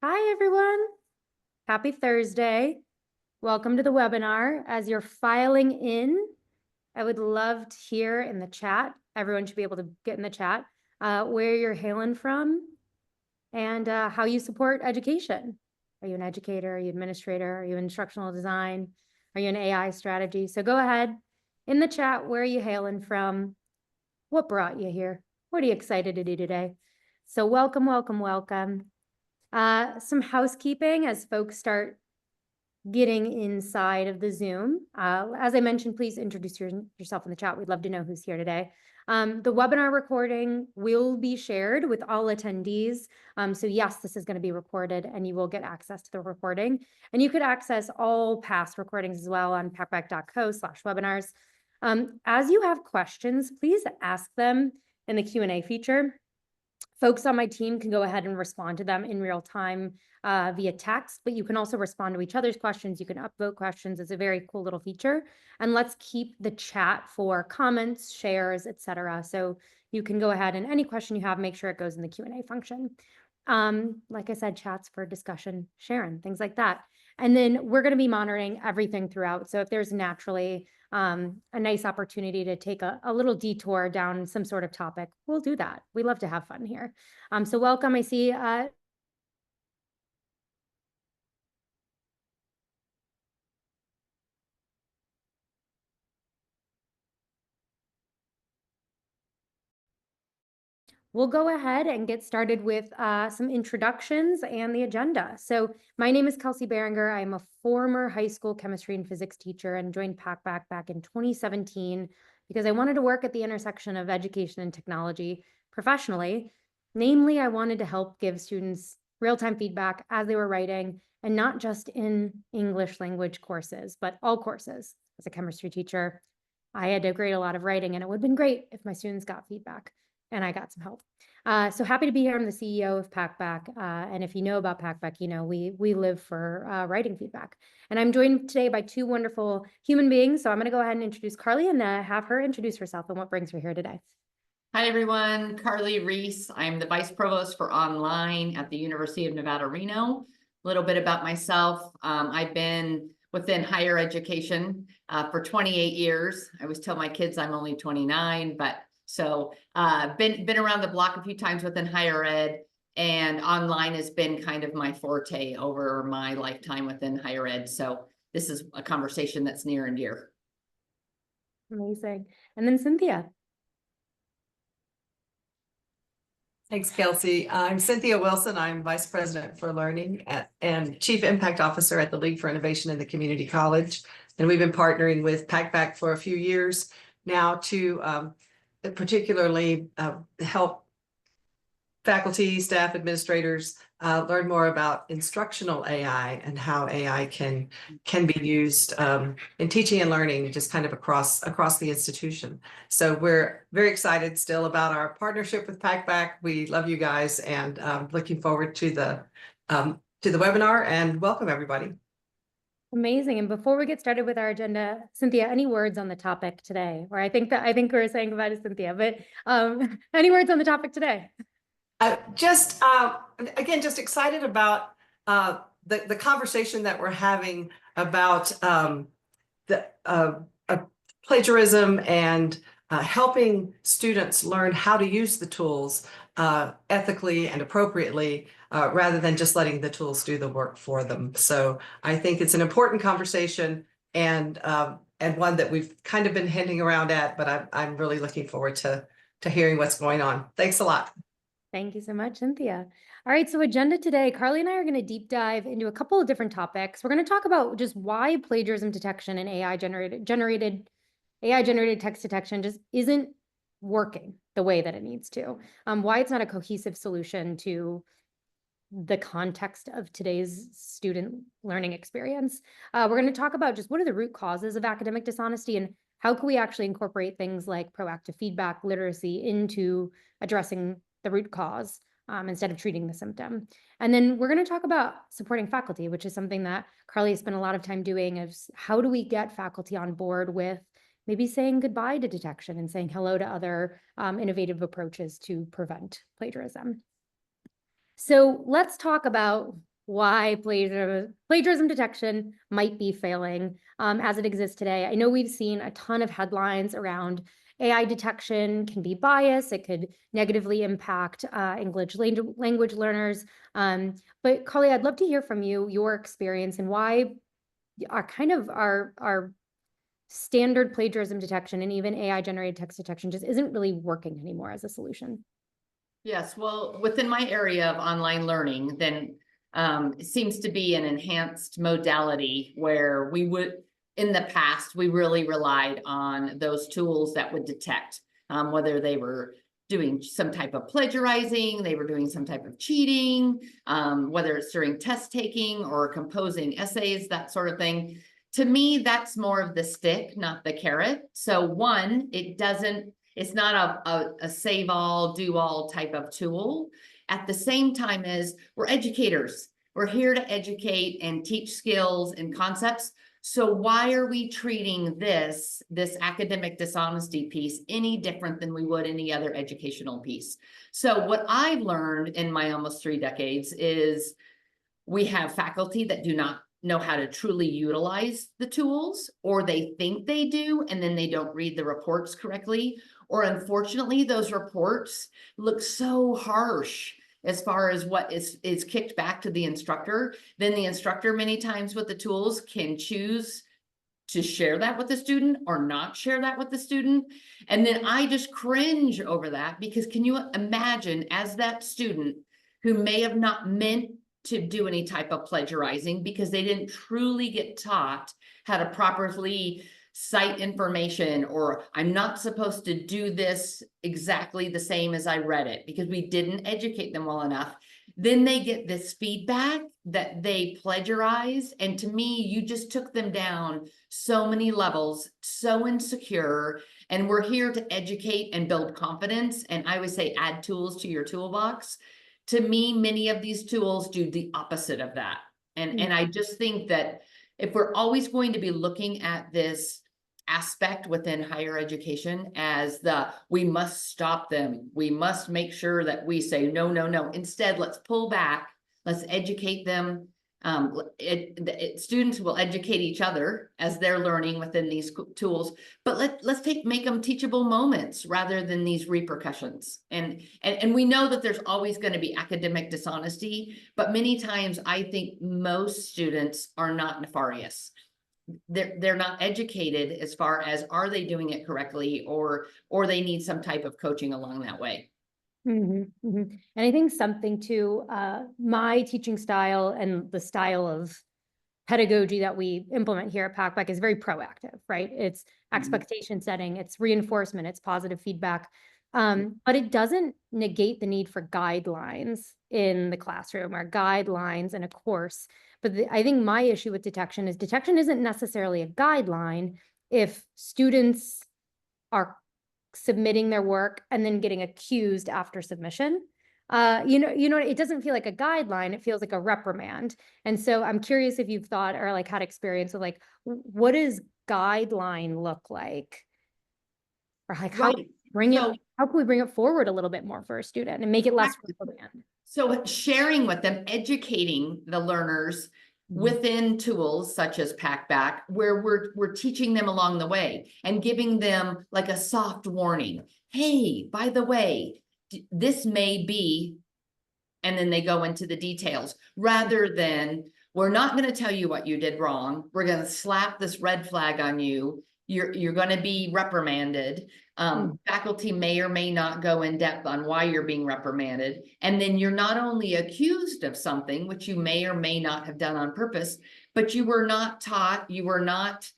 Hi, everyone. Happy Thursday. Welcome to the webinar. As you're filing in, I would love to hear in the chat, everyone should be able to get in the chat, where you're hailing from and how you support education. Are you an educator? Are you an administrator? Are you in instructional design? Are you in AI strategy? So go ahead in the chat, where are you hailing from? What brought you here? What are you excited to do today? So welcome, welcome, welcome. Some housekeeping as folks start getting inside of the Zoom. As I mentioned, please introduce yourself in the chat. We'd love to know who's here today. The webinar recording will be shared with all attendees. So yes, this is going to be recorded and you will get access to the recording. And you could access all past recordings as well on packback.co/webinars. As you have questions, please ask them in the Q&A feature. Folks on my team can go ahead and respond to them in real time via text, but you can also respond to each other's questions. You can upvote questions. It's a very cool little feature. And let's keep the chat for comments, shares, etc. So you can go ahead and any question you have, make sure it goes in the Q&A function. Like I said, chats for discussion, sharing, things like that. And then we're going to be monitoring everything throughout. So if there's naturally a nice opportunity to take a little detour down some sort of topic, we'll do that. We love to have fun here. So welcome. I see we'll go ahead and get started with some introductions and the agenda. So my name is Kelsey Berenger. I am a former high school chemistry and physics teacher and joined Packback back in 2017 because I wanted to work at the intersection of education and technology professionally. Namely, I wanted to help give students real-time feedback as they were writing, and not just in English language courses, but all courses. As a chemistry teacher, I had to grade a lot of writing, and it would have been great if my students got feedback and I got some help. So happy to be here. I'm the CEO of Packback. And if you know about Packback, you know we live for writing feedback. And I'm joined today by two wonderful human beings. So I'm going to go ahead and introduce Carly and have her introduce herself and what brings her here today. Hi, everyone. Carly Reese. I'm the Vice Provost for Online at the University of Nevada, Reno. A little bit about myself. I've been within higher education for 28 years. I always tell my kids I'm only 29, but so been around the block a few times within higher ed, and online has been kind of my forte over my lifetime within higher ed. So this is a conversation that's near and dear. Amazing. And then Cynthia. Thanks, Kelsey. I'm Cynthia Wilson. I'm Vice President for Learning and Chief Impact Officer at the League for Innovation in the Community College. And we've been partnering with Packback for a few years now to particularly help faculty, staff, administrators learn more about instructional AI and how AI can be used in teaching and learning, just kind of across the institution. So we're very excited still about our partnership with Packback. We love you guys, and looking forward to the webinar, and welcome everybody. Amazing. And before we get started with our agenda, Cynthia, any words on the topic today? Or I think we're saying goodbye to Cynthia, but any words on the topic today? Again, just excited about the conversation that we're having about plagiarism and helping students learn how to use the tools ethically and appropriately, rather than just letting the tools do the work for them. So I think it's an important conversation, and one that we've kind of been hinting around at, but I'm really looking forward to hearing what's going on. Thanks a lot. Thank you so much, Cynthia. All right, so agenda today, Carly and I are going to deep dive into a couple of different topics. We're going to talk about just why plagiarism detection and AI-generated text detection just isn't working the way that it needs to. Why it's not a cohesive solution to the context of today's student learning experience. We're going to talk about just what are the root causes of academic dishonesty and how can we actually incorporate things like proactive feedback, literacy into addressing the root cause instead of treating the symptom. And then we're going to talk about supporting faculty, which is something that Carly has spent a lot of time doing, of how do we get faculty on board with maybe saying goodbye to detection and saying hello to other innovative approaches to prevent plagiarism. So let's talk about why plagiarism detection might be failing as it exists today. I know we've seen a ton of headlines around AI detection can be biased. It could negatively impact English language learners. But Carly, I'd love to hear from you, your experience and why our standard plagiarism detection and even AI generated text detection just isn't really working anymore as a solution. Yes, well, within my area of online learning, then it seems to be an enhanced modality where in the past, we really relied on those tools that would detect whether they were doing some type of plagiarizing, they were doing some type of cheating, whether it's during test taking or composing essays, that sort of thing. To me, that's more of the stick, not the carrot. So one, it's not a save all, do all type of tool. At the same time as we're educators, we're here to educate and teach skills and concepts. So why are we treating this academic dishonesty piece any different than we would any other educational piece? So what I've learned in my almost 3 decades is we have faculty that do not know how to truly utilize the tools, or they think they do, and then they don't read the reports correctly. Or unfortunately, those reports look so harsh as far as what is kicked back to the instructor. Then the instructor, many times with the tools, can choose to share that with the student or not share that with the student. And then I just cringe over that, because can you imagine, as that student who may have not meant to do any type of plagiarizing because they didn't truly get taught how to properly cite information, or I'm not supposed to do this exactly the same as I read it because we didn't educate them well enough. Then they get this feedback that they plagiarized. And to me, you just took them down so many levels, so insecure. And we're here to educate and build confidence. And I would say add tools to your toolbox. To me, many of these tools do the opposite of that. And I just think that if we're always going to be looking at this aspect within higher education as we must stop them, we must make sure that we say, no, no, no. Instead, let's pull back, let's educate them. Students will educate each other as they're learning within these tools, but let's make them teachable moments rather than these repercussions. And we know that there's always going to be academic dishonesty, but many times I think most students are not nefarious. They're not educated as far as, are they doing it correctly, or they need some type of coaching along that way. And I think something to my teaching style and the style of pedagogy that we implement here at Packback is very proactive, right? It's expectation setting, it's reinforcement, it's positive feedback. But it doesn't negate the need for guidelines in the classroom or guidelines in a course. But I think my issue with detection is detection isn't necessarily a guideline if students are submitting their work and then getting accused after submission. It doesn't feel like a guideline, it feels like a reprimand. And so I'm curious if you've thought or like had experience with like, what does guideline look like? Or like how Right. how can we bring it forward a little bit more for a student and make it less reprimand? So sharing with them, educating the learners within tools such as Packback, where we're teaching them along the way and giving them like a soft warning. Hey, by the way, this may be, and then they go into the details, rather than, we're not going to tell you what you did wrong. We're going to slap this red flag on you. You're going to be reprimanded. Faculty may or may not go in depth on why you're being reprimanded. And then you're not only accused of something, which you may or may not have done on purpose, but you were not taught, you were not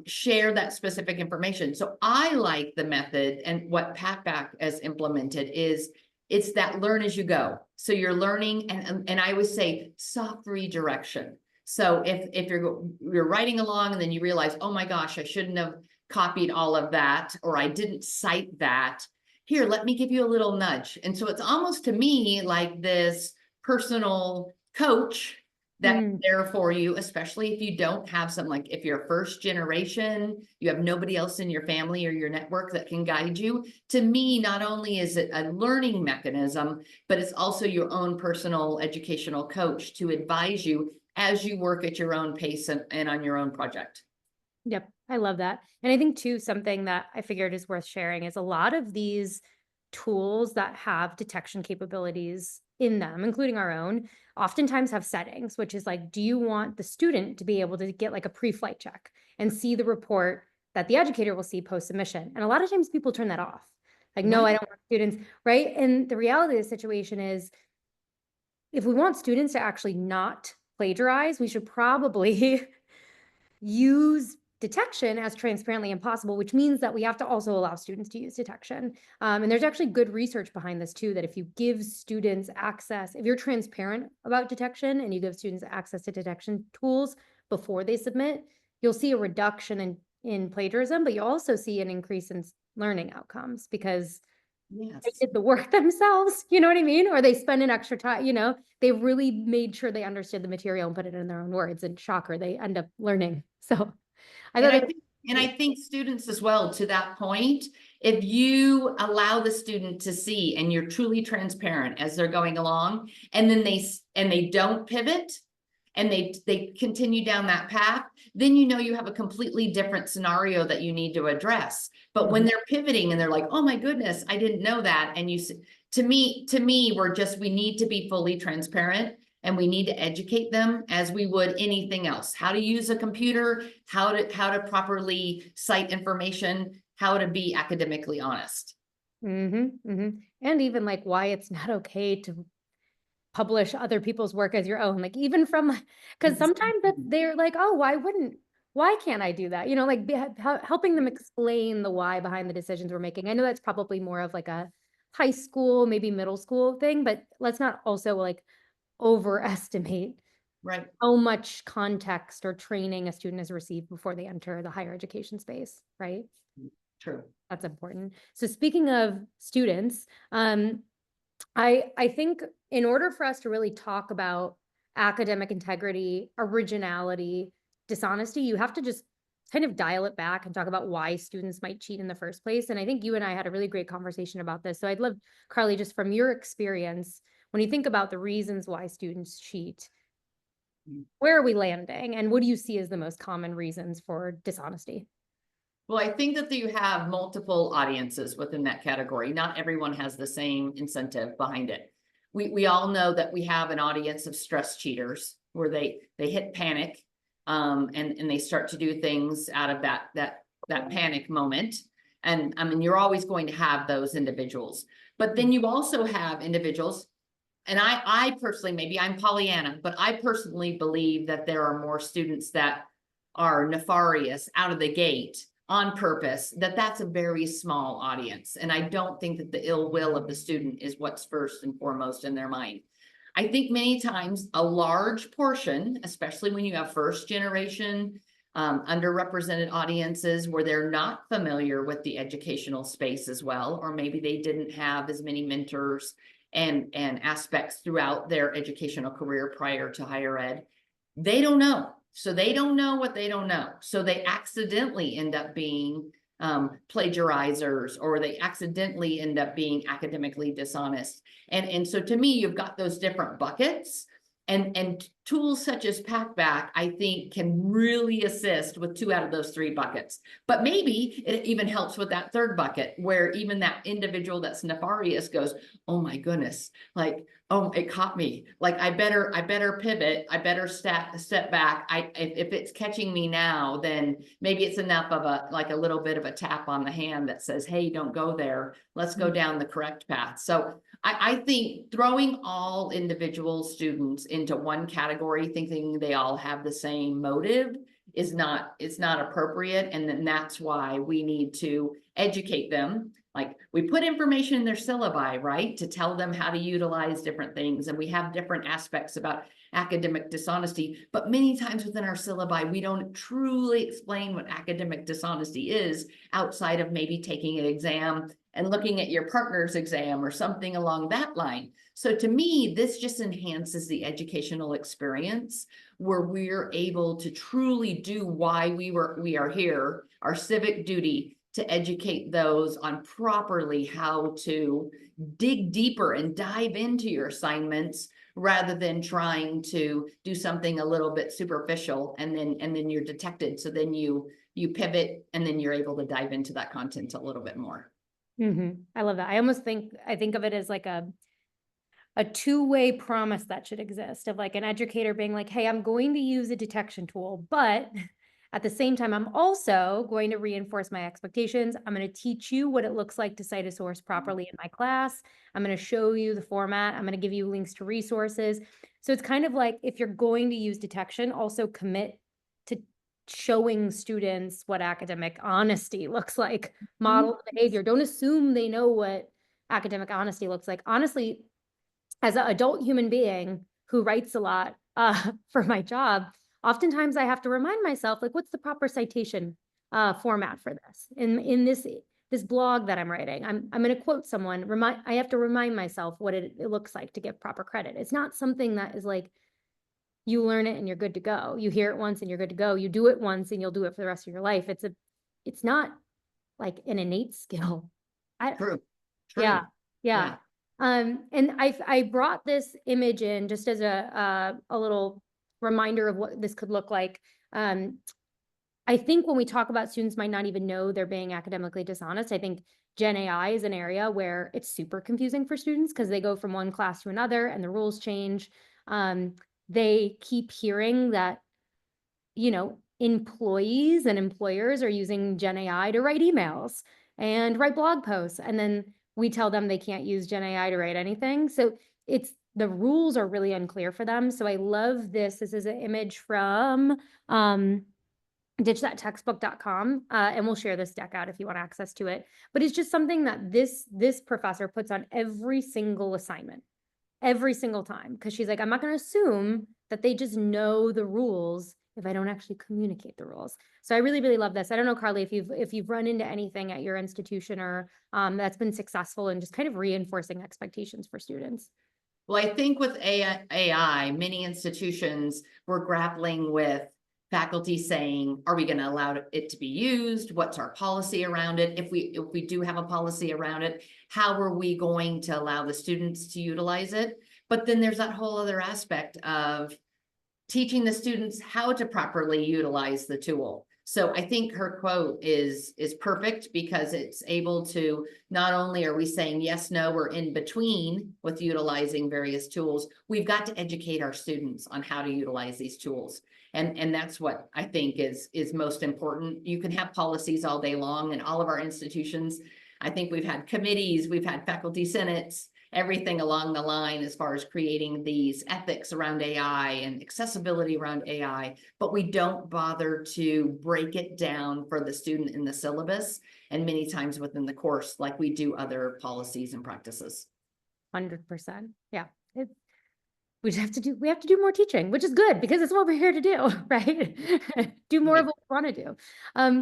share that specific information. So I like the method, and what Packback has implemented is it's that learn as you go. So you're learning, and I always say soft redirection. So if you're writing along and then you realize, oh my gosh, I shouldn't have copied all of that, or I didn't cite that. Here, let me give you a little nudge. And so it's almost to me like this personal coach that's Mm. there for you, especially if you don't have some, like if you're first generation, you have nobody else in your family or your network that can guide you. To me, not only is it a learning mechanism, but it's also your own personal educational coach to advise you as you work at your own pace and on your own project. Yep, I love that. And I think too, something that I figured is worth sharing is a lot of these tools that have detection capabilities in them, including our own, oftentimes have settings, which is like, do you want the student to be able to get like a pre-flight check and see the report that the educator will see post-submission? And a lot of times people turn that off. Like, no, I Right. don't want students, right? And the reality of the situation is, if we want students to actually not plagiarize, we should probably use detection as transparently as possible, which means that we have to also allow students to use detection. And there's actually good research behind this too, that if you give students access, if you're transparent about detection and you give students access to detection tools before they submit, you'll see a reduction in plagiarism, but you also see an increase in learning outcomes because they Yes. did the work themselves, you know what I mean? Or they spend an extra time, they really made sure they understood the material and put it in their own words, and shocker, they end up learning. So I And thought I that think, and I think students as well, to that point, if you allow the student to see and you're truly transparent as they're going along, and then they don't pivot and they continue down that path, then you have a completely different scenario that you need to address. But when they're pivoting and they're like, oh my goodness, I didn't know that. And to me, we need to be fully transparent. And we need to educate them as we would anything else. How to use a computer, how to properly cite information, how to be academically honest. And even like why it's not okay to publish other people's work as your own, like even from, because sometimes they're like, oh, why can't I do that? Like helping them explain the why behind the decisions we're making. I know that's probably more of like a high school, maybe middle school thing, but let's not also like overestimate Right. how much context or training a student has received before they enter the higher education space, right? True. That's important. So speaking of students, I think in order for us to really talk about academic integrity, originality, dishonesty, you have to just kind of dial it back and talk about why students might cheat in the first place. And I think you and I had a really great conversation about this. So I'd love, Carly, just from your experience, when you think about the reasons why students cheat, where are we landing? And what do you see as the most common reasons for dishonesty? Well, I think that you have multiple audiences within that category. Not everyone has the same incentive behind it. We all know that we have an audience of stress cheaters where they hit panic, and they start to do things out of that panic moment. And I mean, you're always going to have those individuals, but then you also have individuals. And I personally, maybe I'm Pollyanna, but I personally believe that there are more students that are nefarious out of the gate on purpose, that's a very small audience. And I don't think that the ill will of the student is what's first and foremost in their mind. I think many times a large portion, especially when you have first generation, underrepresented audiences where they're not familiar with the educational space as well, or maybe they didn't have as many mentors and aspects throughout their educational career prior to higher ed, they don't know. So they don't know what they don't know. So they accidentally end up being plagiarizers, or they accidentally end up being academically dishonest. And so to me, you've got those different buckets. And tools such as Packback, I think, can really assist with 2 out of those 3 buckets. But maybe it even helps with that 3rd bucket, where even that individual that's nefarious goes, oh my goodness, like, oh, it caught me. Like, I better pivot. I better step back. If it's catching me now, then maybe it's enough of a little bit of a tap on the hand that says, hey, don't go there. Let's go down the correct path. So I think throwing all individual students into one category, thinking they all have the same motive, is not appropriate. And then that's why we need to educate them. Like, we put information in their syllabi, right, to tell them how to utilize different things. And we have different aspects about academic dishonesty, but many times within our syllabi, we don't truly explain what academic dishonesty is outside of maybe taking an exam and looking at your partner's exam or something along that line. So to me, this just enhances the educational experience where we're able to truly do why we are here, our civic duty to educate those on properly how to dig deeper and dive into your assignments rather than trying to do something a little bit superficial and then you're detected. So then you pivot and then you're able to dive into that content a little bit more. I love that. I think of it as like a two-way promise that should exist of like an educator being like, hey, I'm going to use a detection tool, but at the same time, I'm also going to reinforce my expectations. I'm going to teach you what it looks like to cite a source properly in my class. I'm going to show you the format. I'm going to give you links to resources. So it's kind of like if you're going to use detection, also commit to showing students what academic honesty looks like, model behavior. Don't assume they know what academic honesty looks like. Honestly, as an adult human being who writes a lot for my job, oftentimes I have to remind myself, like, what's the proper citation format for this? In this blog that I'm writing, I'm going to quote someone. I have to remind myself what it looks like to give proper credit. It's not something that is like you learn it and you're good to go. You hear it once and you're good to go. You do it once and you'll do it for the rest of your life. It's not like an innate skill. True. Yeah. And I brought this image in just as a little reminder of what this could look like. I think when we talk about students might not even know they're being academically dishonest, I think Gen AI is an area where it's super confusing for students because they go from one class to another and the rules change. They keep hearing that, employees and employers are using Gen AI to write emails and write blog posts. And then we tell them they can't use Gen AI to write anything. So the rules are really unclear for them. So I love this. This is an image from ditchthattextbook.com, and we'll share this deck out if you want access to it. But it's just something that this professor puts on every single assignment, every single time, because she's like, I'm not going to assume that they just know the rules if I don't actually communicate the rules. So I really, really love this. I don't know, Carly, if you've run into anything at your institution or that's been successful in just kind of reinforcing expectations for students. Well, I think with AI, many institutions were grappling with faculty saying, are we going to allow it to be used? What's our policy around it? If we do have a policy around it, how are we going to allow the students to utilize it? But then there's that whole other aspect of teaching the students how to properly utilize the tool. So I think her quote is perfect because it's able to, not only are we saying yes, no, we're in between with utilizing various tools, we've got to educate our students on how to utilize these tools. And that's what I think is most important. You can have policies all day long in all of our institutions. I think we've had committees, we've had faculty senates, everything along the line as far as creating these ethics around AI and accessibility around AI, but we don't bother to break it down for the student in the syllabus and many times within the course like we do other policies and practices. 100%. Yeah. We have to do more teaching, which is good because it's what we're here to do, right? Do more of what we want to do.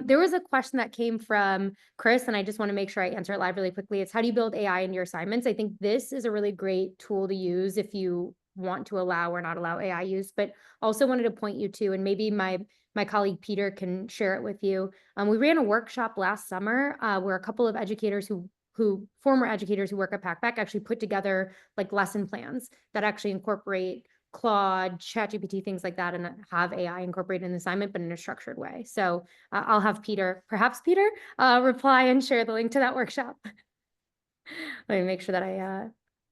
There was a question that came from Chris, and I just want to make sure I answer it live really quickly. It's how do you build AI in your assignments? I think this is a really great tool to use if you want to allow or not allow AI use, but also wanted to point you to, and maybe my colleague Peter can share it with you. We ran a workshop last summer where a couple of educators former educators who work at Packback actually put together like lesson plans that actually incorporate Claude, ChatGPT, things like that, and have AI incorporated in the assignment, but in a structured way. So I'll have perhaps Peter, reply and share the link to that workshop. Let me make sure that I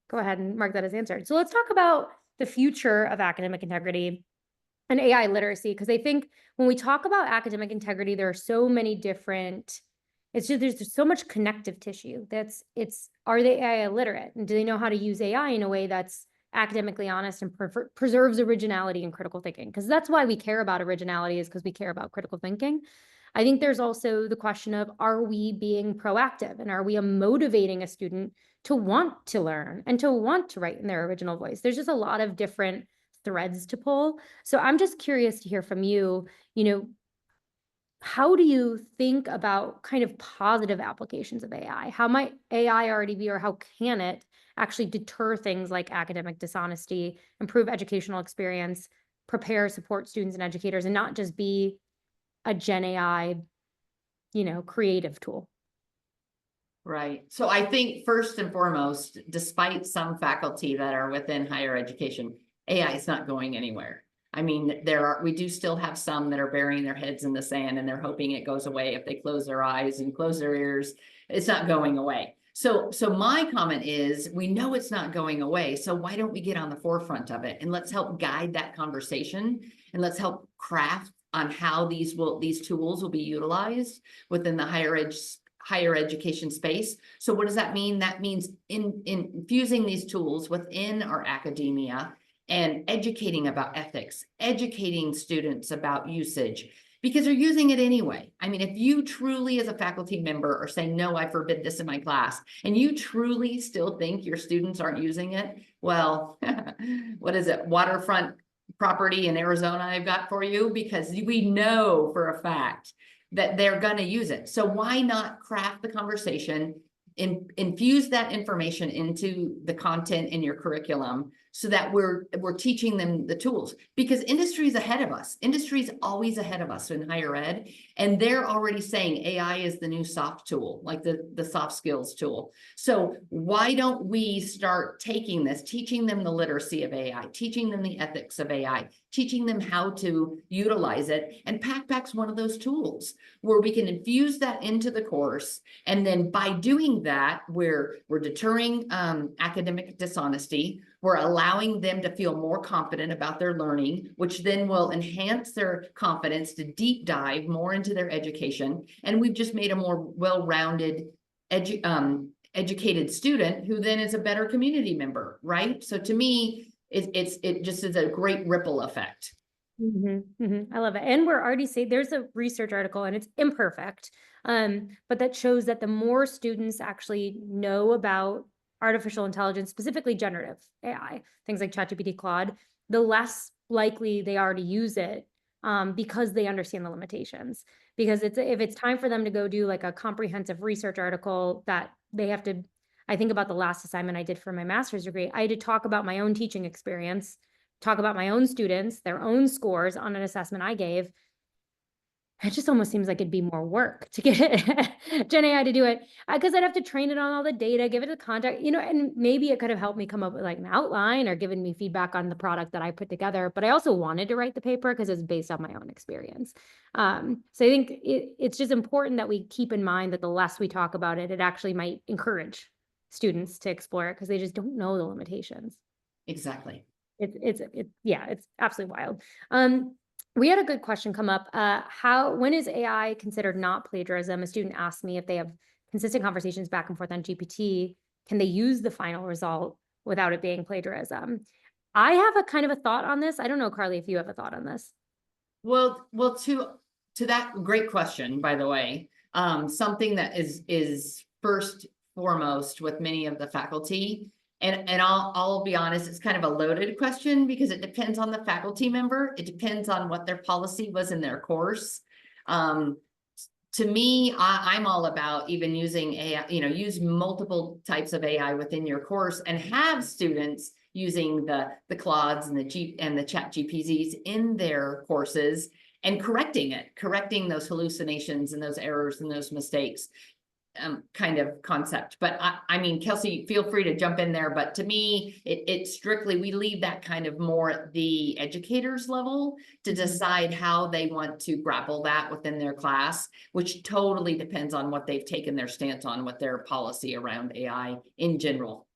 go ahead and mark that as answered. So let's talk about the future of academic integrity and AI literacy, because I think when we talk about academic integrity, there are so many different there's so much connective tissue. Are they AI literate? And do they know how to use AI in a way that's academically honest and preserves originality and critical thinking? Because that's why we care about originality, is because we care about critical thinking. I think there's also the question of, are we being proactive and are we motivating a student to want to learn and to want to write in their original voice? There's just a lot of different threads to pull. So I'm just curious to hear from you, how do you think about kind of positive applications of AI? How might AI already be, or how can it actually deter things like academic dishonesty, improve educational experience, prepare, support students and educators, and not just be a Gen AI, creative tool? Right. So I think first and foremost, despite some faculty that are within higher education, AI is not going anywhere. I mean, we do still have some that are burying their heads in the sand and they're hoping it goes away if they close their eyes and close their ears. It's not going away. So my comment is, we know it's not going away. So why don't we get on the forefront of it and let's help guide that conversation, and let's help craft on how these tools will be utilized within the higher education space. So what does that mean? That means infusing these tools within our academia and educating about ethics, educating students about usage, because they're using it anyway. I mean, if you truly as a faculty member are saying, no, I forbid this in my class, and you truly still think your students aren't using it, well, what is it? Waterfront property in Arizona I've got for you, because we know for a fact that they're going to use it. So why not craft the conversation, infuse that information into the content in your curriculum, so that we're teaching them the tools, because industry is ahead of us. Industry is always ahead of us in higher ed, and they're already saying AI is the new soft tool, like the soft skills tool. So why don't we start taking this, teaching them the literacy of AI, teaching them the ethics of AI, teaching them how to utilize it. And Packback's one of those tools where we can infuse that into the course. And then by doing that, we're deterring academic dishonesty. We're allowing them to feel more confident about their learning, which then will enhance their confidence to deep dive more into their education. And we've just made a more well-rounded, educated student who then is a better community member, right? So to me, it just is a great ripple effect. I love it. And we're already saying, there's a research article and it's imperfect, but that shows that the more students actually know about artificial intelligence, specifically generative AI, things like ChatGPT, Claude, the less likely they are to use it, because they understand the limitations. Because if it's time for them to go do like a comprehensive research article that they have to, I think about the last assignment I did for my master's degree, I had to talk about my own teaching experience, talk about my own students, their own scores on an assessment I gave. It just almost seems like it'd be more work to get Gen AI to do it, because I'd have to train it on all the data, give it the context, and maybe it could have helped me come up with like an outline or given me feedback on the product that I put together. But I also wanted to write the paper because it's based on my own experience. So I think it's just important that we keep in mind that the less we talk about it, it actually might encourage students to explore it because they just don't know the limitations. Exactly. It's absolutely wild. We had a good question come up. When is AI considered not plagiarism? A student asked me if they have consistent conversations back and forth on GPT, can they use the final result without it being plagiarism? I have a kind of a thought on this. I don't know, Carly, if you have a thought on this. Well, to that great question, by the way, something that is first foremost with many of the faculty, and I'll be honest, it's kind of a loaded question because it depends on the faculty member. It depends on what their policy was in their course. To me, I'm all about even using AI, use multiple types of AI within your course and have students using the Claudes and the Chat GPTs in their courses and correcting those hallucinations and those errors and those mistakes, kind of concept. But I mean, Kelsey, feel free to jump in there. But to me, it's strictly, we leave that kind of more at the educators level to decide how they want to grapple that within their class, which totally depends on what they've taken their stance on with their policy around AI in general.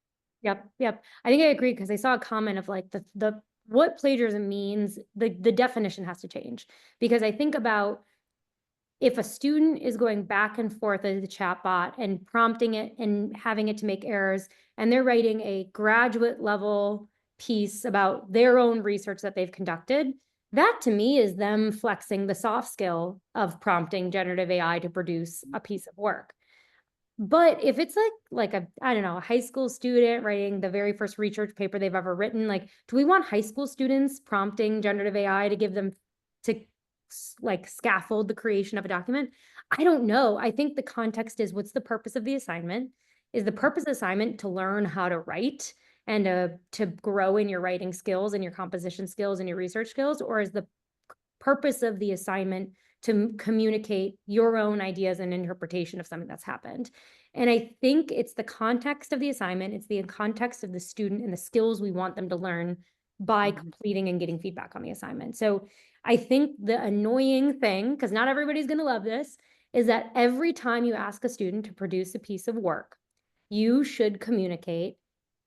Yep. I think I agree because I saw a comment of like the what plagiarism means, the definition has to change. Because I think about if a student is going back and forth as the chatbot and prompting it and having it to make errors, and they're writing a graduate level piece about their own research that they've conducted, that to me is them flexing the soft skill of prompting generative AI to produce a piece of work. But if it's like I don't know, a high school student writing the very first research paper they've ever written, like, do we want high school students prompting generative AI to give them, to like scaffold the creation of a document? I don't know. I think the context is, what's the purpose of the assignment? Is the purpose of the assignment to learn how to write and to grow in your writing skills and your composition skills and your research skills? Or is the purpose of the assignment to communicate your own ideas and interpretation of something that's happened? And I think it's the context of the assignment, it's the context of the student and the skills we want them to learn by completing and getting feedback on the assignment. So I think the annoying thing, because not everybody's going to love this, is that every time you ask a student to produce a piece of work, you should communicate,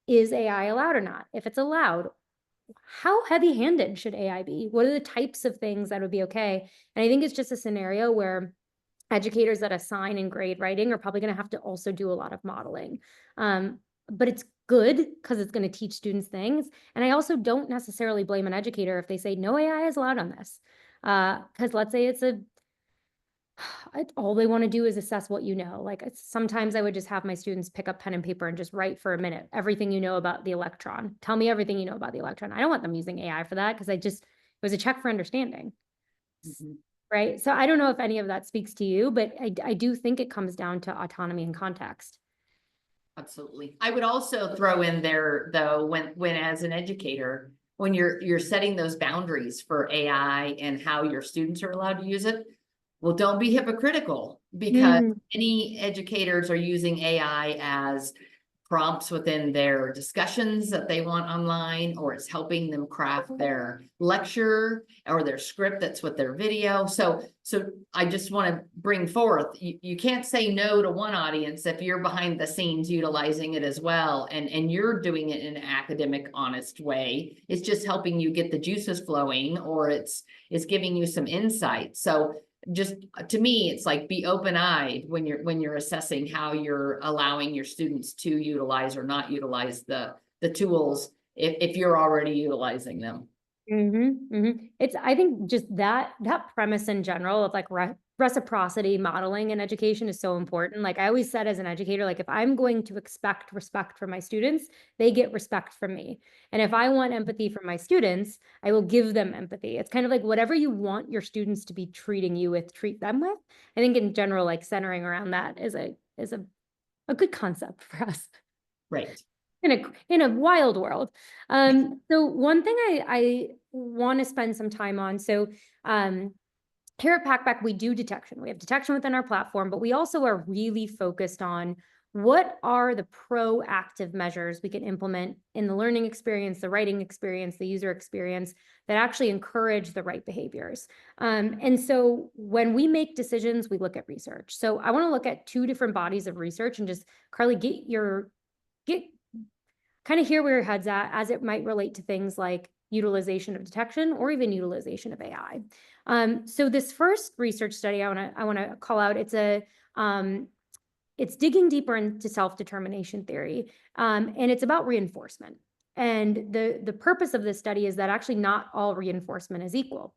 is AI allowed or not? If it's allowed, how heavy-handed should AI be? What are the types of things that would be okay? And I think it's just a scenario where educators that assign and grade writing are probably going to have to also do a lot of modeling. But it's good because it's going to teach students things. And I also don't necessarily blame an educator if they say no AI is allowed on this. Because let's say all they want to do is assess what you know. Like sometimes I would just have my students pick up pen and paper and just write for a minute, everything you know about the electron. Tell me everything you know about the electron. I don't want them using AI for that because it was a check for understanding. Right. So I don't know if any of that speaks to you, but I do think it comes down to autonomy and context. Absolutely. I would also throw in there though, when as an educator, when you're setting those boundaries for AI and how your students are allowed to use it, well, don't be hypocritical, because many educators are using AI as prompts within their discussions that they want online, or it's helping them craft their lecture or their script that's with their video. So I just want to bring forth, you can't say no to one audience if you're behind the scenes utilizing it as well, and you're doing it in an academic, honest way. It's just helping you get the juices flowing, or it's giving you some insight. So just to me, it's like, be open-eyed when you're assessing how you're allowing your students to utilize or not utilize the tools if you're already utilizing them. It's, I think just that premise in general of like reciprocity modeling in education is so important. Like I always said as an educator, like if I'm going to expect respect from my students, they get respect from me. And if I want empathy from my students, I will give them empathy. It's kind of like whatever you want your students to be treating you with, treat them with. I think in general, like centering around that is a good concept for us. Right. In a wild world. So one thing I want to spend some time on. So here at Packback, we do detection. We have detection within our platform, but we also are really focused on what are the proactive measures we can implement in the learning experience, the writing experience, the user experience that actually encourage the right behaviors. And so when we make decisions, we look at research. So I want to look at two different bodies of research and just, Carly, kind of hear where your head's at as it might relate to things like utilization of detection or even utilization of AI. So this first research study I want to call out, it's digging deeper into self-determination theory, and it's about reinforcement. And the purpose of this study is that actually not all reinforcement is equal.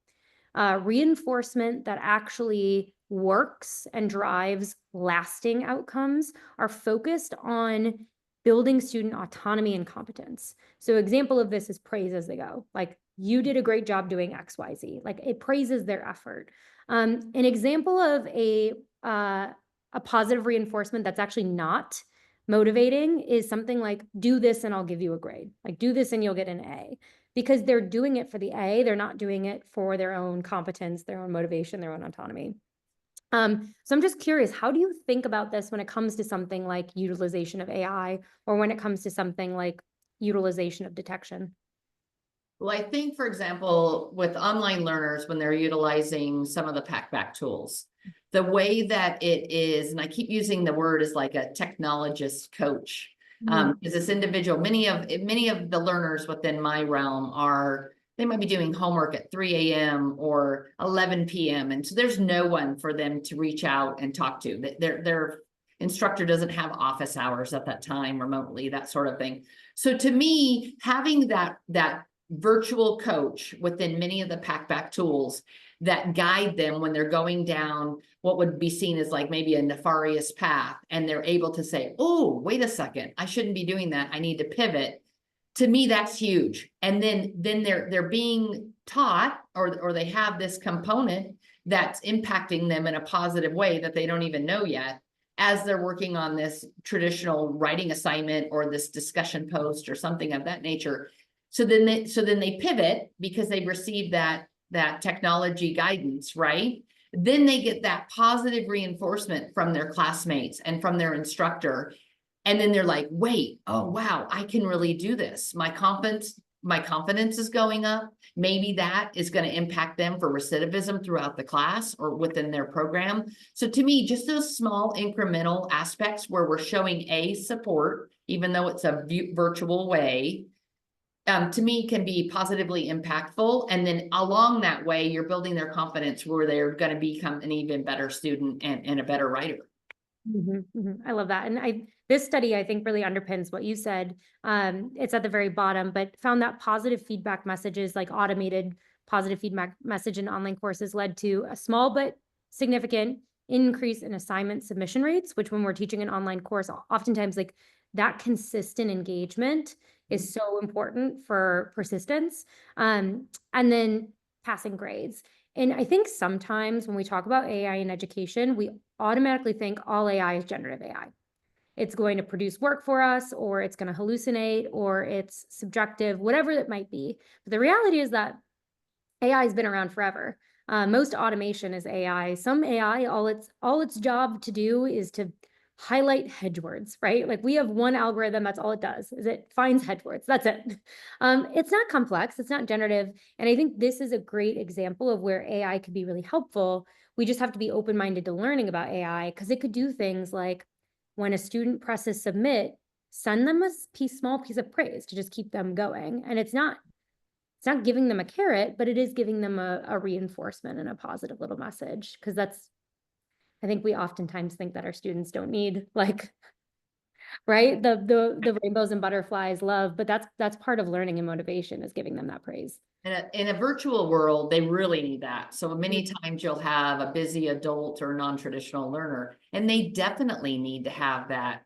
Reinforcement that actually works and drives lasting outcomes are focused on building student autonomy and competence. So example of this is praise as they go. Like, you did a great job doing XYZ. Like, it praises their effort. An example of a positive reinforcement that's actually not motivating is something like, do this and I'll give you a grade. Like, do this and you'll get an A. Because they're doing it for the A, they're not doing it for their own competence, their own motivation, their own autonomy. So I'm just curious, how do you think about this when it comes to something like utilization of AI, or when it comes to something like utilization of detection? Well, I think, for example, with online learners, when they're utilizing some of the Packback tools, the way that it is, and I keep using the word as like a technologist coach, is this individual, many of the learners within my realm they might be doing homework at 3 a.m. or 11 p.m. And so there's no one for them to reach out and talk to. Their instructor doesn't have office hours at that time, remotely, that sort of thing. So to me, having that virtual coach within many of the Packback tools that guide them when they're going down what would be seen as like maybe a nefarious path, and they're able to say, oh, wait a second, I shouldn't be doing that, I need to pivot. To me, that's huge. And then they're being taught, or they have this component that's impacting them in a positive way that they don't even know yet, as they're working on this traditional writing assignment or this discussion post or something of that nature. So then they pivot because they received that technology guidance, right? Then they get that positive reinforcement from their classmates and from their instructor. And then they're like, wait, oh, wow, I can really do this. My confidence is going up. Maybe that is going to impact them for recidivism throughout the class or within their program. So to me, just those small incremental aspects where we're showing support, even though it's a virtual way, to me can be positively impactful. And then along that way, you're building their confidence where they're going to become an even better student and a better writer. I love that. And this study, I think, really underpins what you said. It's at the very bottom, but found that positive feedback messages, like automated positive feedback message in online courses, led to a small but significant increase in assignment submission rates, which when we're teaching an online course, oftentimes like that consistent engagement is so important for persistence. And then passing grades. And I think sometimes when we talk about AI in education, we automatically think all AI is generative AI. It's going to produce work for us, or it's going to hallucinate, or it's subjective, whatever it might be. But the reality is that AI has been around forever. Most automation is AI. Some AI, all its job to do is to highlight hedge words, right? Like we have one algorithm, that's all it does, is it finds hedge words. That's it. It's not complex, it's not generative. And I think this is a great example of where AI could be really helpful. We just have to be open-minded to learning about AI, because it could do things like when a student presses submit, send them a small piece of praise to just keep them going. And it's not giving them a carrot, but it is giving them a reinforcement and a positive little message. Because I think we oftentimes think that our students don't need, like, right, the rainbows and butterflies love, but that's part of learning and motivation, is giving them that praise. In a virtual world, they really need that. So many times you'll have a busy adult or non-traditional learner, and they definitely need to have that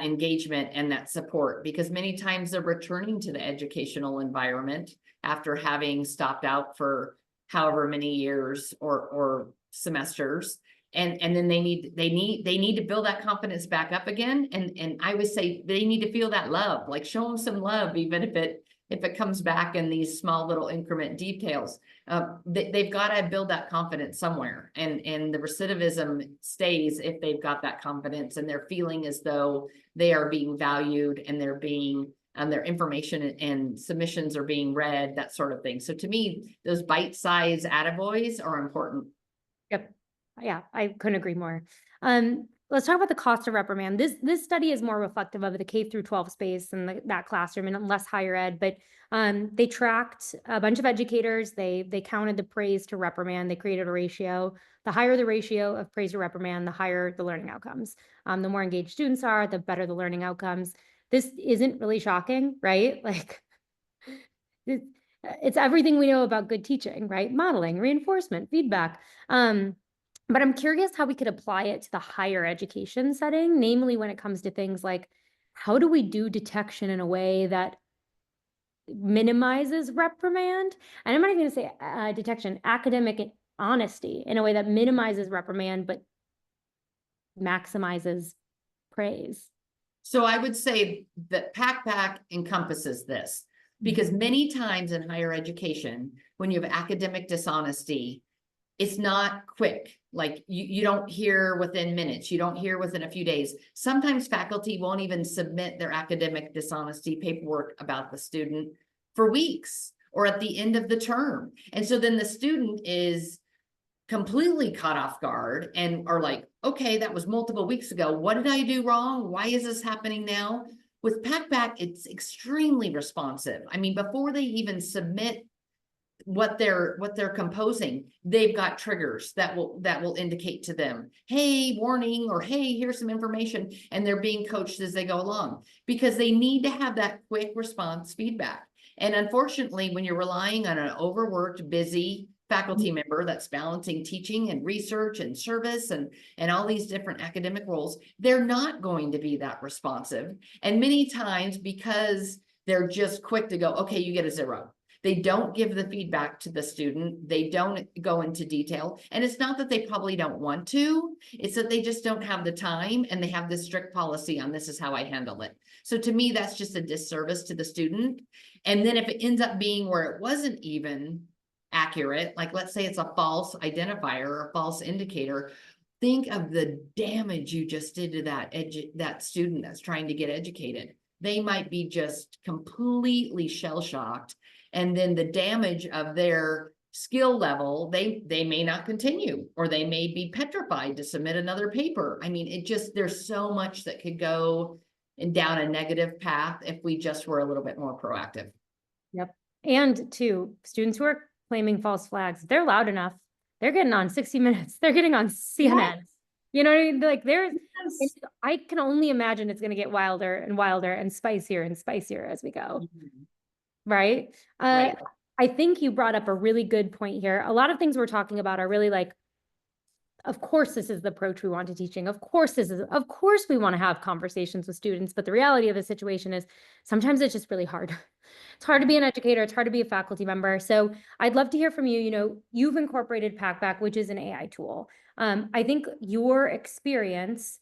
engagement and that support, because many times they're returning to the educational environment after having stopped out for however many years or semesters. And then they need to build that confidence back up again. And I would say they need to feel that love, like show them some love, even if it comes back in these small little increment details. They've got to build that confidence somewhere, and the recidivism stays if they've got that confidence and they're feeling as though they are being valued and they're being their information and submissions are being read, that sort of thing. So to me, those bite-sized attaboys are important. Yep. Yeah, I couldn't agree more. Let's talk about the cost of reprimand. This study is more reflective of the K through 12 space and that classroom and less higher ed, but they tracked a bunch of educators. They counted the praise to reprimand. They created a ratio. The higher the ratio of praise to reprimand, the higher the learning outcomes. The more engaged students are, the better the learning outcomes. This isn't really shocking, right? Like, it's everything we know about good teaching, right? Modeling, reinforcement, feedback. But I'm curious how we could apply it to the higher education setting, namely when it comes to things like, how do we do detection in a way that minimizes reprimand? And I'm not even going to say detection, academic honesty in a way that minimizes reprimand, but maximizes praise. So I would say that Packback encompasses this, because many times in higher education, when you have academic dishonesty, it's not quick. Like you don't hear within minutes, you don't hear within a few days. Sometimes faculty won't even submit their academic dishonesty paperwork about the student for weeks or at the end of the term. And so then the student is completely caught off guard and are like, okay, that was multiple weeks ago. What did I do wrong? Why is this happening now? With Packback, it's extremely responsive. I mean, before they even submit what they're composing, they've got triggers that will indicate to them, hey, warning, or hey, here's some information, and they're being coached as they go along, because they need to have that quick response feedback. And unfortunately, when you're relying on an overworked, busy faculty member that's balancing teaching and research and service and all these different academic roles, they're not going to be that responsive. And many times, because they're just quick to go, okay, you get a 0. They don't give the feedback to the student. They don't go into detail. And it's not that they probably don't want to, it's that they just don't have the time, and they have this strict policy on this is how I handle it. So to me, that's just a disservice to the student. And then if it ends up being where it wasn't even accurate, like let's say it's a false identifier or a false indicator, think of the damage you just did to that student that's trying to get educated. They might be just completely shell-shocked. And then the damage of their skill level, they may not continue, or they may be petrified to submit another paper. I mean, it just, there's so much that could go down a negative path if we just were a little bit more proactive. Yep. And two, students who are claiming false flags, they're loud enough. They're getting on 60 Minutes. They're getting on CNN. Yes. You know what I mean? Like there's, Yes. I can only imagine it's going to get wilder and wilder and spicier as we go. Mhm. Right? Right. I think you brought up a really good point here. A lot of things we're talking about are really like, of course, this is the approach we want to teaching. Of course, we want to have conversations with students, but the reality of the situation is sometimes it's just really hard. It's hard to be an educator. It's hard to be a faculty member. So I'd love to hear from you. You know, you've incorporated Packback, which is an AI tool. I think your experience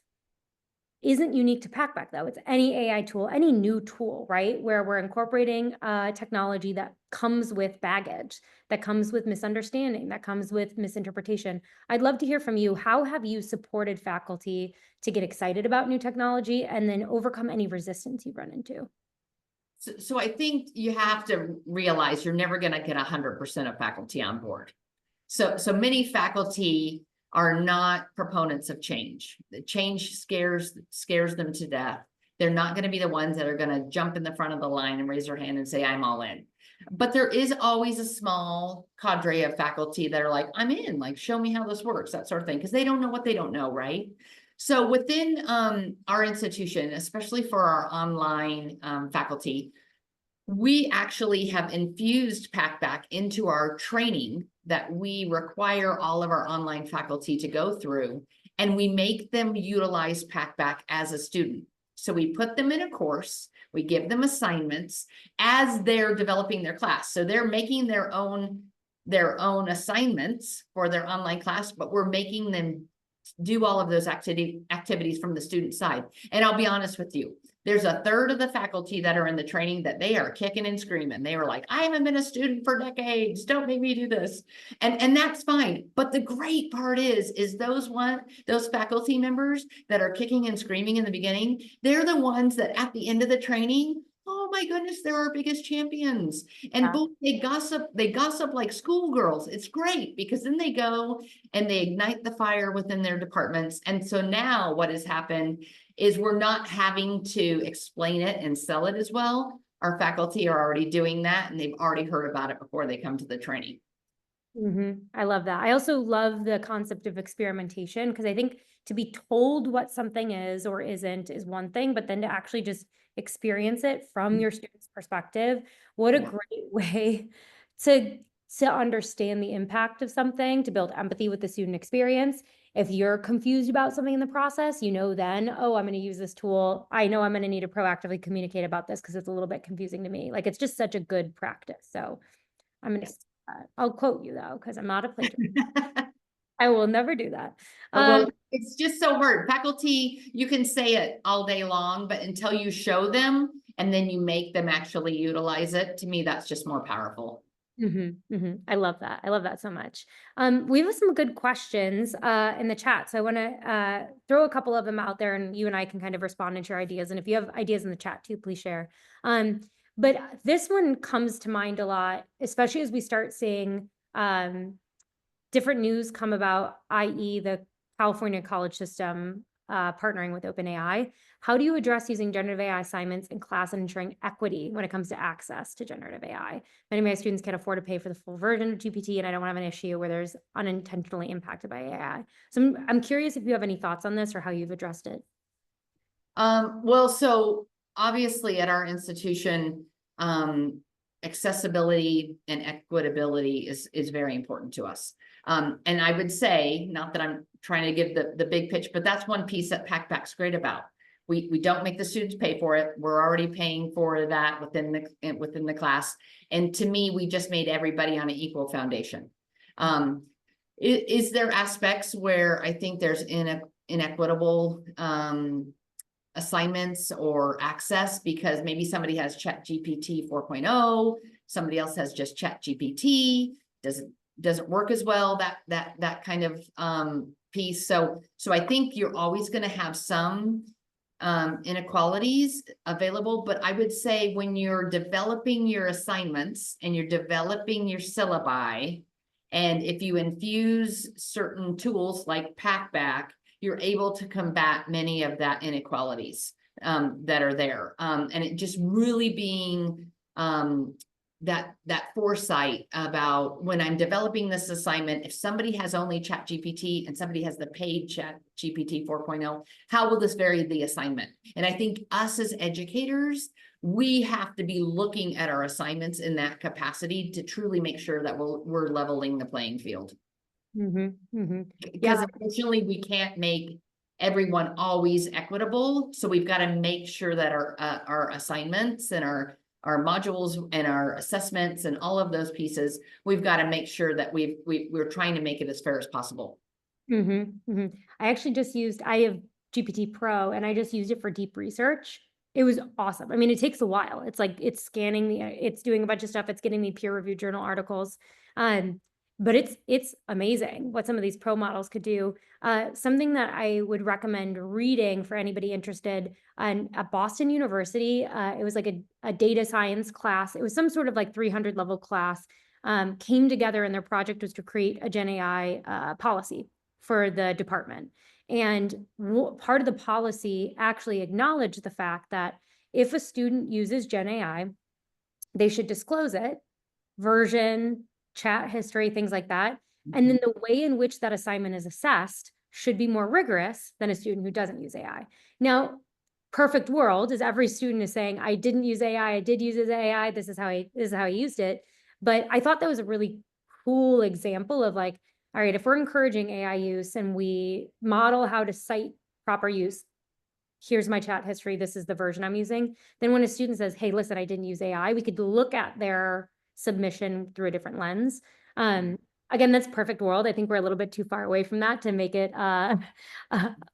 isn't unique to Packback though. It's any AI tool, any new tool, right? Where we're incorporating technology that comes with baggage, that comes with misunderstanding, that comes with misinterpretation. I'd love to hear from you. How have you supported faculty to get excited about new technology and then overcome any resistance you run into? So I think you have to realize you're never going to get 100% of faculty on board. So many faculty are not proponents of change. The change scares them to death. They're not going to be the ones that are going to jump in the front of the line and raise their hand and say, I'm all in. But there is always a small cadre of faculty that are like, I'm in, like, show me how this works, that sort of thing, because they don't know what they don't know, right? So within our institution, especially for our online faculty, we actually have infused Packback into our training that we require all of our online faculty to go through, and we make them utilize Packback as a student. So we put them in a course, we give them assignments as they're developing their class. So they're making their own assignments for their online class, but we're making them do all of those activities from the student side. And I'll be honest with you, there's a third of the faculty that are in the training that they are kicking and screaming. They were like, I haven't been a student for decades. Don't make me do this. And that's fine. But the great part is those faculty members that are kicking and screaming in the beginning, they're the ones that at the end of the training, oh my goodness, they're our biggest champions. And Yeah. both they gossip like schoolgirls. It's great because then they go and they ignite the fire within their departments. And so now what has happened is we're not having to explain it and sell it as well. Our faculty are already doing that, and they've already heard about it before they come to the training. I love that. I also love the concept of experimentation, because I think to be told what something is or isn't is one thing, but then to actually just experience it from your student's perspective, what a Yeah. great way to understand the impact of something, to build empathy with the student experience. If you're confused about something in the process, you know then, oh, I'm going to use this tool. I know I'm going to need to proactively communicate about this because it's a little bit confusing to me. Like, it's just such a good practice. So I'm going to, I'll quote you though, because I'm not a plagiarist. I will never do that. Well, it's just so hard. Faculty, you can say it all day long, but until you show them and then you make them actually utilize it, to me, that's just more powerful. I love that. I love that so much. We have some good questions in the chat. So I want to throw a couple of them out there, and you and I can kind of respond and share ideas. And if you have ideas in the chat too, please share. But this one comes to mind a lot, especially as we start seeing different news come about, i.e. the California college system partnering with OpenAI. How do you address using generative AI assignments in class and ensuring equity when it comes to access to generative AI? Many of my students can't afford to pay for the full version of GPT, and I don't want to have an issue where there's unintentionally impacted by AI. So I'm curious if you have any thoughts on this or how you've addressed it. Well, so obviously at our institution, accessibility and equitability is very important to us. And I would say, not that I'm trying to give the big pitch, but that's one piece that Packback's great about. We don't make the students pay for it. We're already paying for that within the class. And to me, we just made everybody on an equal foundation. Is there aspects where I think there's inequitable assignments or access, because maybe somebody has ChatGPT 4.0, somebody else has just ChatGPT, doesn't work as well, that kind of piece. So I think you're always going to have some inequalities available, but I would say when you're developing your assignments and you're developing your syllabi, and if you infuse certain tools like Packback, you're able to combat many of that inequalities that are there. And it just really being that foresight about when I'm developing this assignment, if somebody has only ChatGPT and somebody has the paid ChatGPT 4.0, how will this vary the assignment? And I think us as educators, we have to be looking at our assignments in that capacity to truly make sure that we're leveling the playing field. Because unfortunately, we can't make everyone always equitable. So we've got to make sure that our assignments and our modules and our assessments and all of those pieces, we've got to make sure that we're trying to make it as fair as possible. I actually I have GPT Pro, and I just used it for deep research. It was awesome. I mean, it takes a while. It's like, it's scanning it's doing a bunch of stuff. It's getting me peer-reviewed journal articles. But it's amazing what some of these pro models could do. Something that I would recommend reading for anybody interested, at Boston University, it was like a data science class. It was some sort of like 300 level class, came together, and their project was to create a Gen AI policy for the department. And part of the policy actually acknowledged the fact that if a student uses Gen AI, they should disclose it, version, chat history, things like that. And then the way in which that assignment is assessed should be more rigorous than a student who doesn't use AI. Now, perfect world is every student is saying, I didn't use AI, I did use AI, this is how I used it. But I thought that was a really cool example of like, all right, if we're encouraging AI use and we model how to cite proper use, here's my chat history, this is the version I'm using. Then when a student says, hey, listen, I didn't use AI, we could look at their submission through a different lens. Again, that's perfect world. I think we're a little bit too far away from that to make it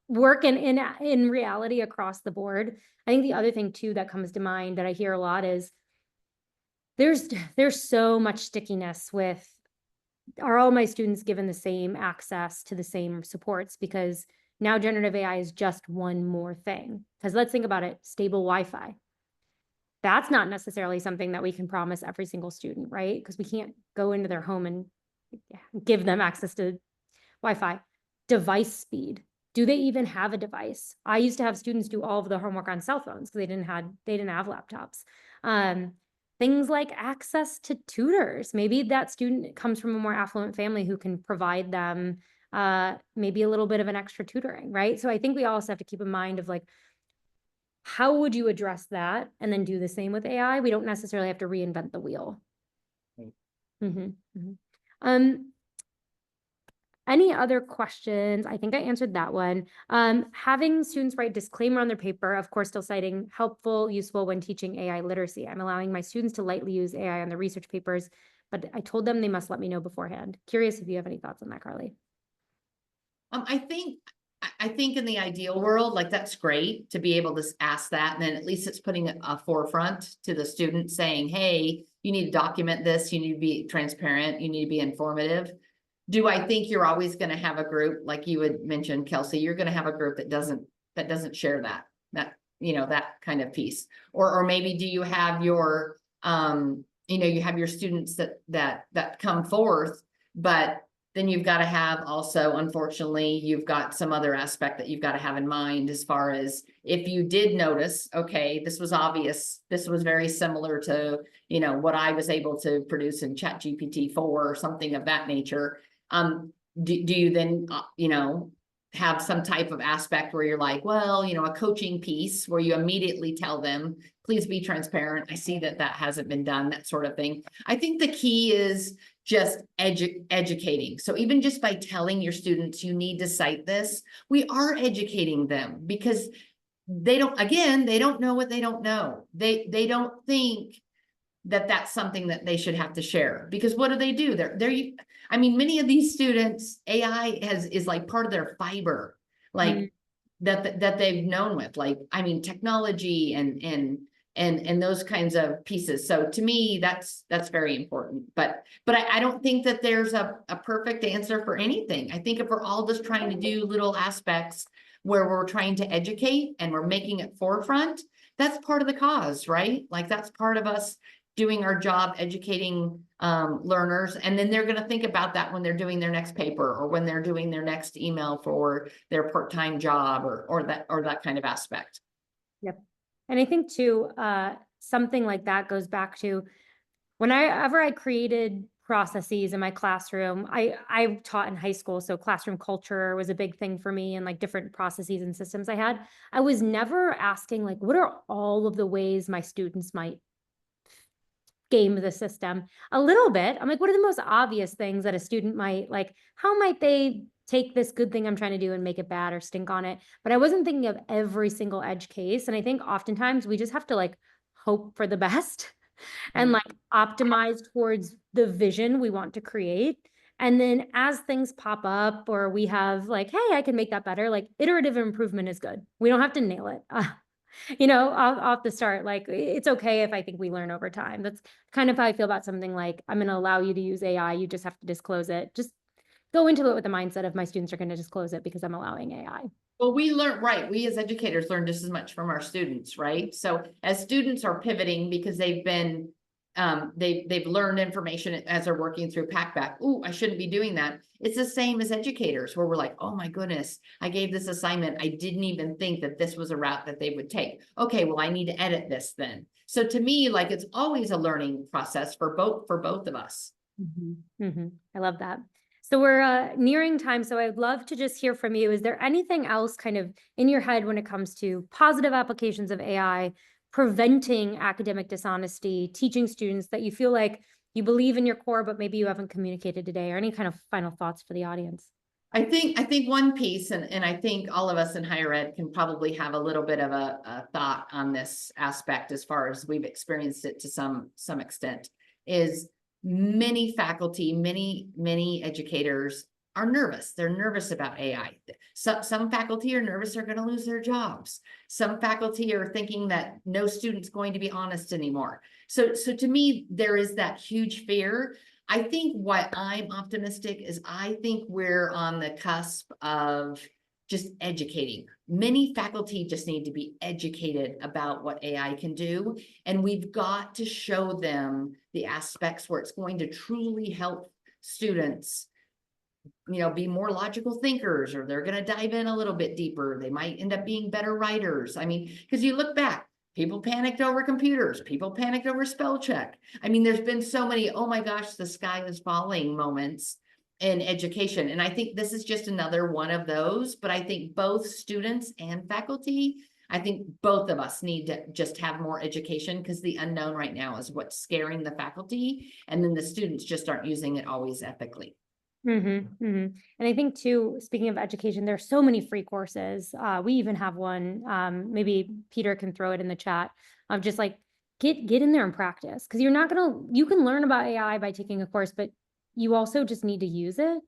work in reality across the board. I think the other thing too that comes to mind that I hear a lot is there's so much stickiness with, are all my students given the same access to the same supports? Because now generative AI is just one more thing. Because let's think about it, stable Wi-Fi. That's not necessarily something that we can promise every single student, right? Because we can't go into their home and give them access to Wi-Fi. Device speed. Do they even have a device? I used to have students do all of the homework on cell phones because they didn't have laptops. Things like access to tutors. Maybe that student comes from a more affluent family who can provide them maybe a little bit of an extra tutoring, right? So I think we also have to keep in mind of like, how would you address that and then do the same with AI? We don't necessarily have to reinvent the wheel. Any other questions? I think I answered that one. Having students write disclaimer on their paper, of course, still citing helpful, useful when teaching AI literacy. I'm allowing my students to lightly use AI on their research papers, but I told them they must let me know beforehand. Curious if you have any thoughts on that, Carly. I think in the ideal world, like that's great to be able to ask that. And then at least it's putting a forefront to the student saying, hey, you need to document this. You need to be transparent. You need to be informative. Do I think you're always going to have a group, like you had mentioned, Kelsey, you're going to have a group that doesn't share that kind of piece, or maybe do you have your, you have your students that come forth, but then you've got to have also, unfortunately, you've got some other aspect that you've got to have in mind as far as if you did notice, okay, this was obvious, this was very similar to, what I was able to produce in ChatGPT 4 or something of that nature. Do you then, have some type of aspect where you're like, well, a coaching piece where you immediately tell them, please be transparent. I see that hasn't been done, that sort of thing. I think the key is just educating. So even just by telling your students you need to cite this, we are educating them, because they don't know what they don't know. They don't think that that's something that they should have to share, because what do? I mean, many of these students, AI is like part of their fiber, like that they've known with, like, I mean, technology and those kinds of pieces. So to me, that's very important. But I don't think that there's a perfect answer for anything. I think if we're all just trying to do little aspects where we're trying to educate and we're making it forefront, that's part of the cause, right? Like, that's part of us doing our job, educating learners, and then they're going to think about that when they're doing their next paper, or when they're doing their next email for their part-time job, or that kind of aspect. Yep. And I think too, something like that goes back to whenever I created processes in my classroom. I taught in high school, so classroom culture was a big thing for me, and like different processes and systems I had. I was never asking like, what are all of the ways my students might game the system? A little bit. I'm like, what are the most obvious things that a student might like? How might they take this good thing I'm trying to do and make it bad or stink on it? But I wasn't thinking of every single edge case. And I think oftentimes we just have to like hope for the best and like optimize towards the vision we want to create. And then as things pop up, or we have like, hey, I can make that better, like iterative improvement is good. We don't have to nail it. Off the start, like it's okay if I think we learn over time. That's kind of how I feel about something like, I'm going to allow you to use AI. You just have to disclose it. Just go into it with the mindset of my students are going to disclose it because I'm allowing AI. Well, we learn, right? We as educators learn just as much from our students, right? So as students are pivoting because they've been, they've learned information as they're working through Packback. Ooh, I shouldn't be doing that. It's the same as educators, where we're like, oh my goodness, I gave this assignment. I didn't even think that this was a route that they would take. Okay, well, I need to edit this then. So to me, like, it's always a learning process for both of us. I love that. So we're nearing time. So I'd love to just hear from you. Is there anything else kind of in your head when it comes to positive applications of AI, preventing academic dishonesty, teaching students, that you feel like you believe in your core, but maybe you haven't communicated today, or any kind of final thoughts for the audience? I think one piece, and I think all of us in higher ed can probably have a little bit of a thought on this aspect, as far as we've experienced it to some extent, is many faculty, many educators are nervous. They're nervous about AI. Some faculty are nervous they're going to lose their jobs. Some faculty are thinking that no student's going to be honest anymore. So to me, there is that huge fear. I think what I'm optimistic is, I think we're on the cusp of just educating. Many faculty just need to be educated about what AI can do. And we've got to show them the aspects where it's going to truly help students, be more logical thinkers, or they're going to dive in a little bit deeper. They might end up being better writers. I mean, because you look back, people panicked over computers. People panicked over spell check. I mean, there's been so many, oh my gosh, the sky is falling moments in education. And I think this is just another one of those. But I think both students and faculty, I think both of us need to just have more education, because the unknown right now is what's scaring the faculty. And then the students just aren't using it always ethically. And I think too, speaking of education, there's so many free courses. We even have one, maybe Peter can throw it in the chat, of just like, get in there and practice. Because you can learn about AI by taking a course, but you also just need to use it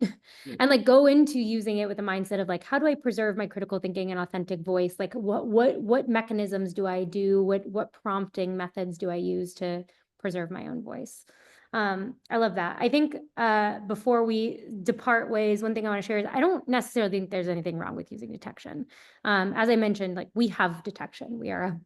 and like go into using it with a mindset of like, how do I preserve my critical thinking and authentic voice? Like what mechanisms do I do? What prompting methods do I use to preserve my own voice? I love that. I think before we depart ways, one thing I want to share is, I don't necessarily think there's anything wrong with using detection. As I mentioned, like, we have detection. We are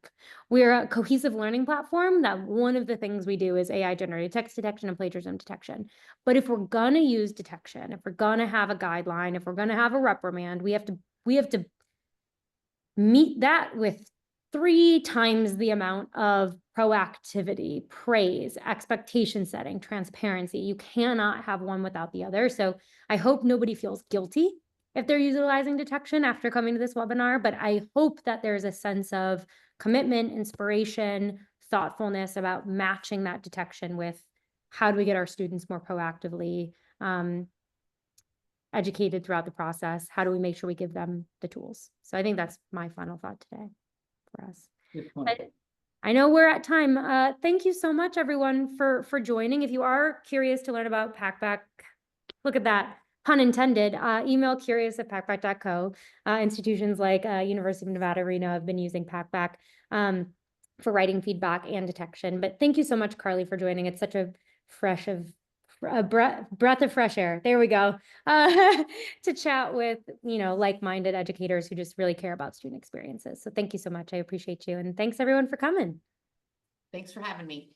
a cohesive learning platform that one of the things we do is AI generated text detection and plagiarism detection. But if we're gonna use detection, if we're gonna have a guideline, if we're gonna have a reprimand, we have to meet that with 3 times the amount of proactivity, praise, expectation setting, transparency. You cannot have one without the other. So I hope nobody feels guilty if they're utilizing detection after coming to this webinar, but I hope that there's a sense of commitment, inspiration, thoughtfulness about matching that detection with, how do we get our students more proactively educated throughout the process? How do we make sure we give them the tools? So I think that's my final thought today. for us. Good point. But I know we're at time. Thank you so much, everyone, for joining. If you are curious to learn about Packback, look at that, pun intended, email curious@packback.co. Institutions like University of Nevada, Reno have been using Packback for writing feedback and detection. But thank you so much, Carly, for joining. It's such a breath of fresh air. There we go. To chat with, like-minded educators who just really care about student experiences. So thank you so much. I appreciate you. And thanks everyone for coming. Thanks for having me.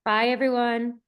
Bye, everyone.